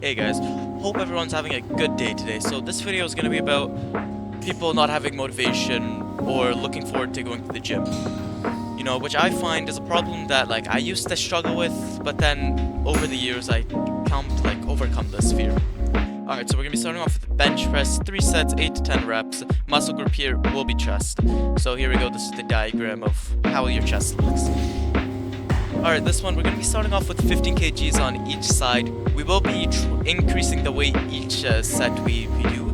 Hey guys, hope everyone's having a good day today. So this video is going to be about people not having motivation or looking forward to going to the gym. You know, which I find is a problem that I used to struggle with, but then over the years I come to overcome this fear. Alright, so we're going to be starting off with bench press, 3 sets, 8 to 10 reps. Muscle group here will be chest. So here we go, this is the diagram of how your chest looks. Alright, this one we're going to be starting off with 15 kgs on each side. We will be increasing the weight each set we do.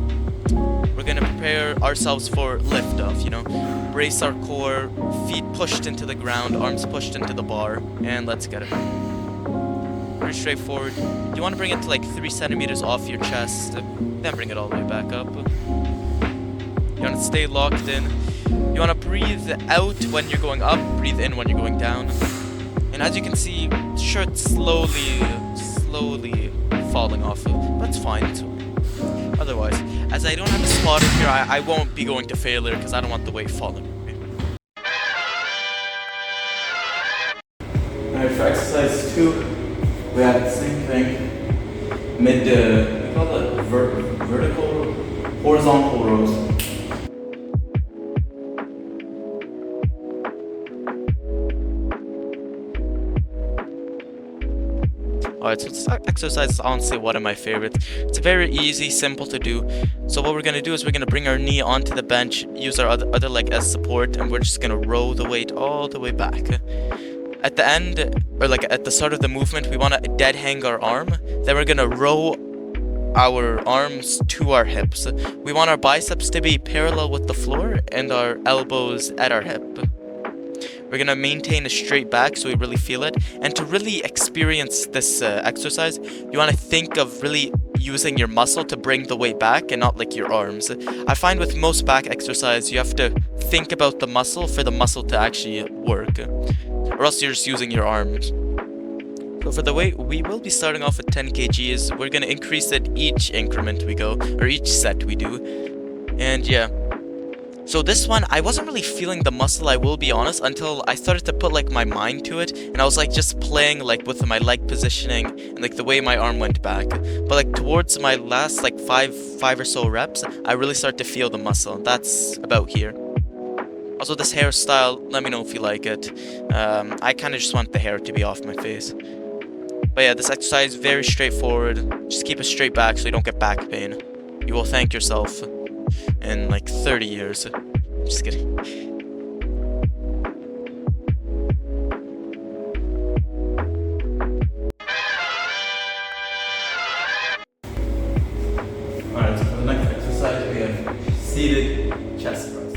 We're going to prepare ourselves for lift off, you know. Brace our core, feet pushed into the ground, arms pushed into the bar, and let's get it. Pretty straightforward. You want to bring it to 3 centimeters off your chest, then bring it all the way back up. You want to stay locked in. You want to breathe out when you're going up, breathe in when you're going down. And as you can see, shirt slowly falling off. That's fine. Otherwise, as I don't have a spotter here, I won't be going to failure because I don't want the weight falling. Alright, for exercise 2, we have the same thing. We call it vertical, horizontal rows. Alright, so this exercise is honestly one of my favorites. It's very easy, simple to do. So what we're going to do is we're going to bring our knee onto the bench, use our other leg as support, and we're just going to row the weight all the way back. At the end, or at the start of the movement, we want to dead hang our arm. Then we're going to row our arms to our hips. We want our biceps to be parallel with the floor and our elbows at our hip. We're going to maintain a straight back so we really feel it. And to really experience this exercise, you want to think of really using your muscle to bring the weight back and not your arms. I find with most back exercise, you have to think about the muscle for the muscle to actually work. Or else you're just using your arms. So for the weight, we will be starting off with 10 kgs. We're going to increase it each increment we go, or each set we do. And yeah. So this one, I wasn't really feeling the muscle, I will be honest, until I started to put my mind to it, and I was just playing with my leg positioning and the way my arm went back. But towards my last five or so reps, I really start to feel the muscle. That's about here. Also, this hairstyle, let me know if you like it. I kind of just want the hair to be off my face. But yeah, this exercise is very straightforward. Just keep a straight back so you don't get back pain. You will thank yourself in 30 years. Just kidding. Alright, so for the next exercise we have seated chest press.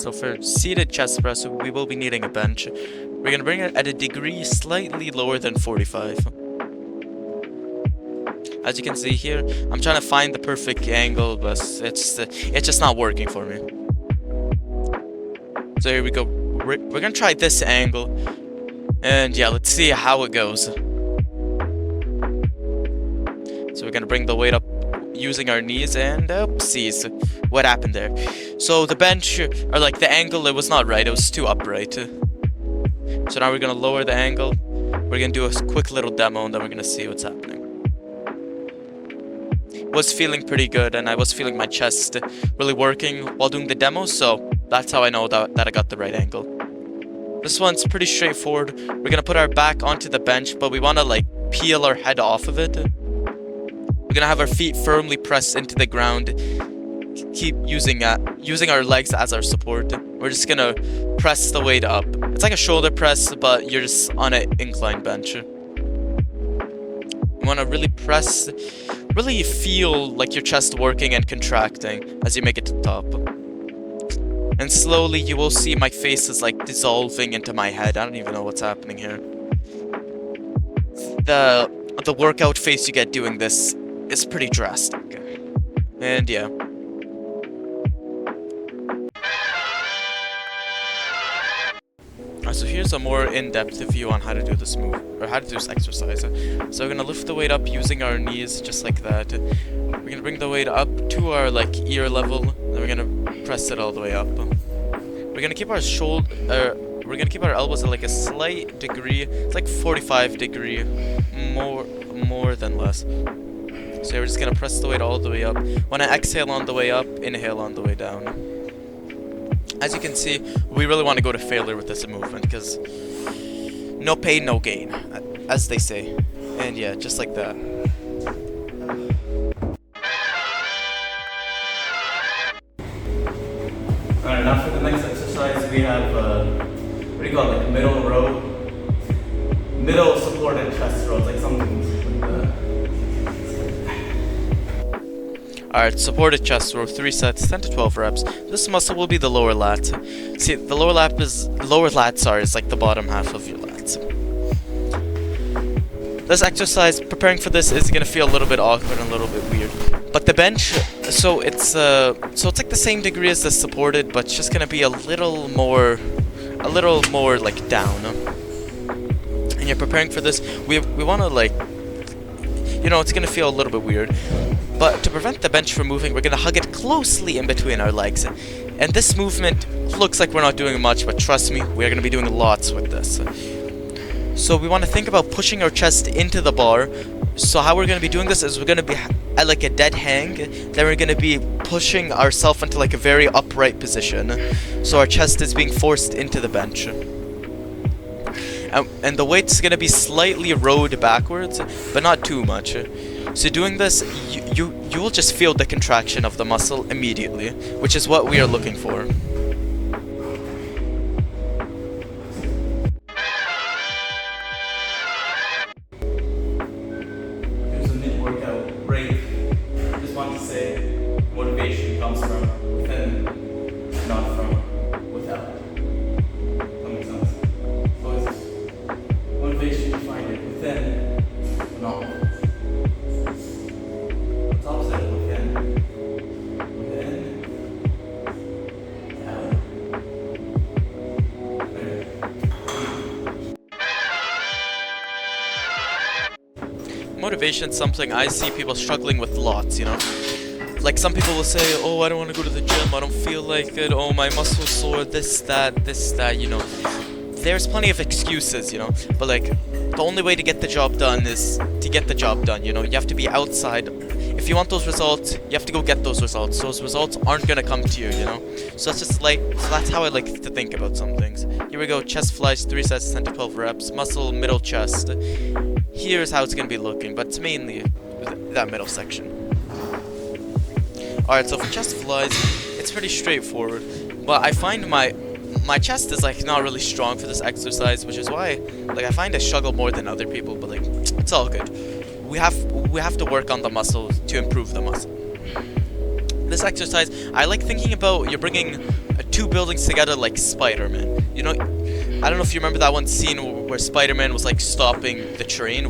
So for seated chest press, we will be needing a bench. We're going to bring it at a degree slightly lower than 45. As you can see here, I'm trying to find the perfect angle, but it's just not working for me. So here we go. We're going to try this angle. And yeah, let's see how it goes. So we're going to bring the weight up using our knees, and oopsies, what happened there? So the bench, or the angle, it was not right, it was too upright. So now we're gonna lower the angle, we're gonna do a quick little demo, and then we're gonna see what's happening. Was feeling pretty good, and I was feeling my chest really working while doing the demo, so that's how I know that I got the right angle. This one's pretty straightforward. We're gonna put our back onto the bench, but we wanna peel our head off of it. We're gonna have our feet firmly pressed into the ground. Keep using our legs as our support. We're just gonna press the weight up. It's like a shoulder press, but you're just on an incline bench. You wanna really press, really feel your chest working and contracting as you make it to the top. And slowly you will see my face is dissolving into my head. I don't even know what's happening here. The workout face you get doing this is pretty drastic. And yeah. So here's a more in-depth view on how to do this move, or how to do this exercise. So we're gonna lift the weight up using our knees, just like that. We're gonna bring the weight up to our ear level, then we're gonna press it all the way up. We're gonna keep our shoulder. We're gonna keep our elbows at like a slight degree. It's like 45 degree, more than less. So we're just gonna press the weight all the way up. When I exhale on the way up, inhale on the way down. As you can see, we really want to go to failure with this movement because no pain, no gain, as they say. And yeah, just like that. Alright, now for the next exercise, we have what do you call it? Like middle row, middle supported chest rows, like something like that. Alright, supported chest row, 3 sets, 10 to 12 reps. This muscle will be the lower lat. See, the lower lat is like the bottom half of your lats. This exercise, preparing for this, is gonna feel a little bit awkward and a little bit weird. But the bench, so it's like the same degree as the supported, but it's just gonna be a little more like down. And you're preparing for this, we wanna like, it's gonna feel a little bit weird. But to prevent the bench from moving, we're gonna hug it closely in between our legs. And this movement looks like we're not doing much, but trust me, we're gonna be doing lots with this. So we want to think about pushing our chest into the bar. So how we're going to be doing this is we're going to be at like a dead hang. Then we're going to be pushing ourselves into like a very upright position. So our chest is being forced into the bench. And the weight's going to be slightly rowed backwards, but not too much. So doing this, you will just feel the contraction of the muscle immediately, which is what we are looking for. Motivation comes from within, not from without. That makes sense. So motivation, you find it within, not within. What's opposite of within? Within, out. There. Motivation is something I see people struggling with lots, Like some people will say, oh, I don't want to go to the gym, I don't feel like it, oh, my muscle's sore, this, that, There's plenty of excuses, but like, the only way to get the job done is to get the job done, You have to be outside. If you want those results, you have to go get those results. Those results aren't gonna come to you, So that's how I like to think about some things. Here we go, chest flies, 3 sets, 10 to 12 reps, muscle, middle chest. Here's how it's gonna be looking, but it's mainly that middle section. Alright, so for chest flies, it's pretty straightforward, but I find my chest is like not really strong for this exercise, which is why like I find I struggle more than other people, but like it's all good. We have to work on the muscle to improve the muscle. This exercise, I like thinking about you're bringing 2 buildings together like Spider-Man. I don't know if you remember that one scene where Spider-Man was like stopping the train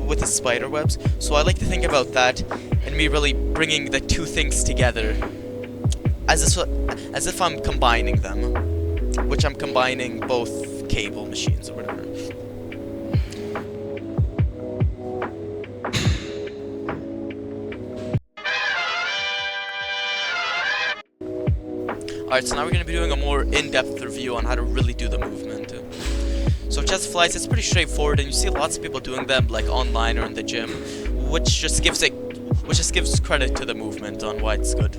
with his spider webs. So I like to think about that and me really bringing the 2 things together as if I'm combining them, which I'm combining both cable machines or whatever. Alright, so now we're going to be doing a more in-depth review on how to really do the movement. So chest flies, it's pretty straightforward, and you see lots of people doing them like online or in the gym, which just gives credit to the movement on why it's good.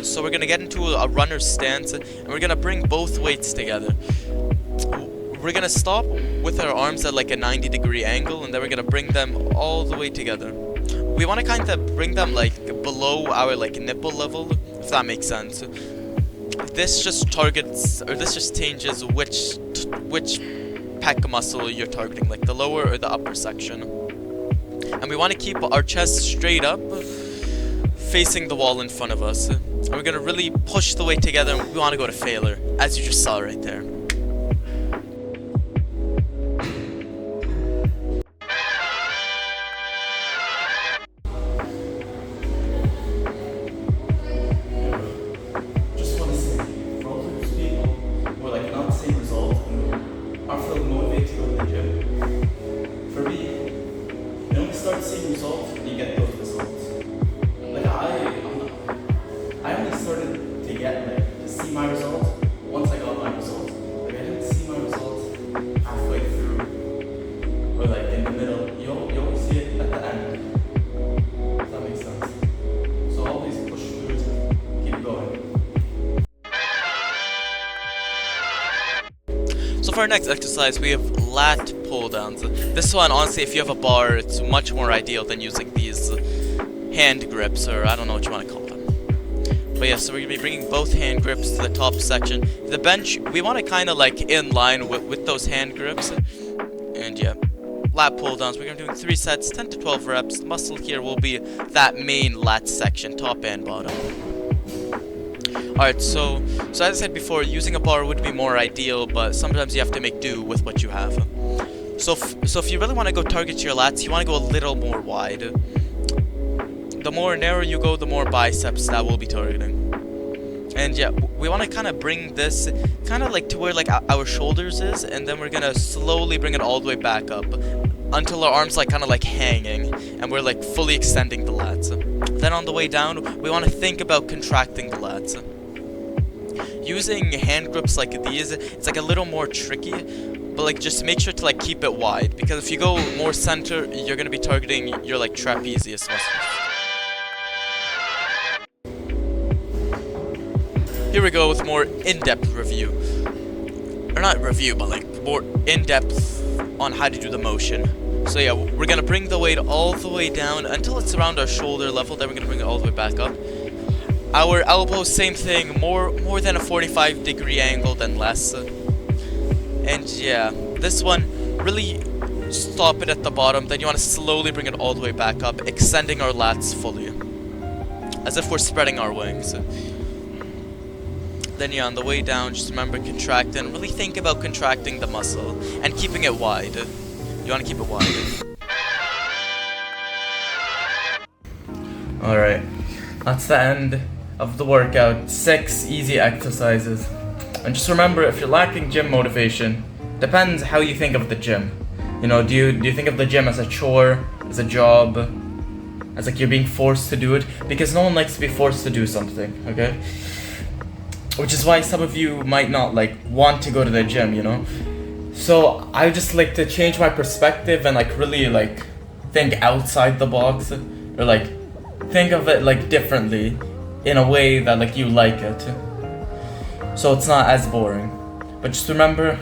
So we're gonna get into a runner's stance, and we're gonna bring both weights together. We're gonna stop with our arms at like a 90-degree angle, and then we're gonna bring them all the way together. We want to kind of bring them like below our like nipple level, if that makes sense. This just changes which pec muscle you're targeting, like the lower or the upper section. And we want to keep our chest straight up, facing the wall in front of us. And we're gonna really push the weight together, and we want to go to failure, as you just saw right there. Start seeing results and you get those results. Like I only started to get to see my my result? Once I got my result, like I didn't see my result halfway through or like in the middle. You always see it at the end. If that makes sense. So always push through it, keep going. So for our next exercise, we have lat pull downs. This one, honestly, if you have a bar, it's much more ideal than using these hand grips, or I don't know what you want to call them. But yeah, so we're going to be bringing both hand grips to the top section. The bench, we want to kind of like in line with those hand grips. And yeah, lat pull downs, we're going to be doing 3 sets, 10 to 12 reps. The muscle here will be that main lat section, top and bottom. Alright, so as I said before, using a bar would be more ideal, but sometimes you have to make do with what you have. So if you really want to go target your lats, you want to go a little more wide. The more narrow you go, the more biceps that will be targeting. And yeah, we want to kind of bring this kind of like to where like our shoulders is, and then we're going to slowly bring it all the way back up until our arms like kind of like hanging, and we're like fully extending the lats. Then on the way down, we want to think about contracting the lats. Using hand grips like these, it's like a little more tricky, but like just make sure to like keep it wide, because if you go more center, you're going to be targeting your like trapezius muscles. Here we go with more in-depth review. Or not review, but like more in-depth on how to do the motion. So yeah, we're going to bring the weight all the way down until it's around our shoulder level, then we're going to bring it all the way back up. Our elbows, same thing, more than a 45-degree angle than less. And yeah, this one, really stop it at the bottom, then you want to slowly bring it all the way back up, extending our lats fully, as if we're spreading our wings. Then yeah, on the way down, just remember contract and really think about contracting the muscle and keeping it wide. You want to keep it wide. Alright, that's the end of the workout. 6 easy exercises. And just remember, if you're lacking gym motivation, depends how you think of the gym. You know, do you think of the gym as a chore, as a job, as like you're being forced to do it? Because no one likes to be forced to do something, okay? Which is why some of you might not like want to go to the gym, you know? So I just like to change my perspective and like really like think outside the box, or like think of it like differently in a way that like you like it, so it's not as boring. But just remember,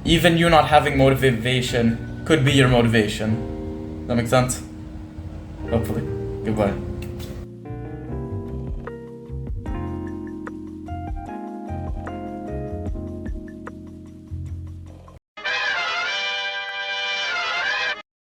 even you not having motivation could be your motivation. That makes sense? Hopefully. Goodbye.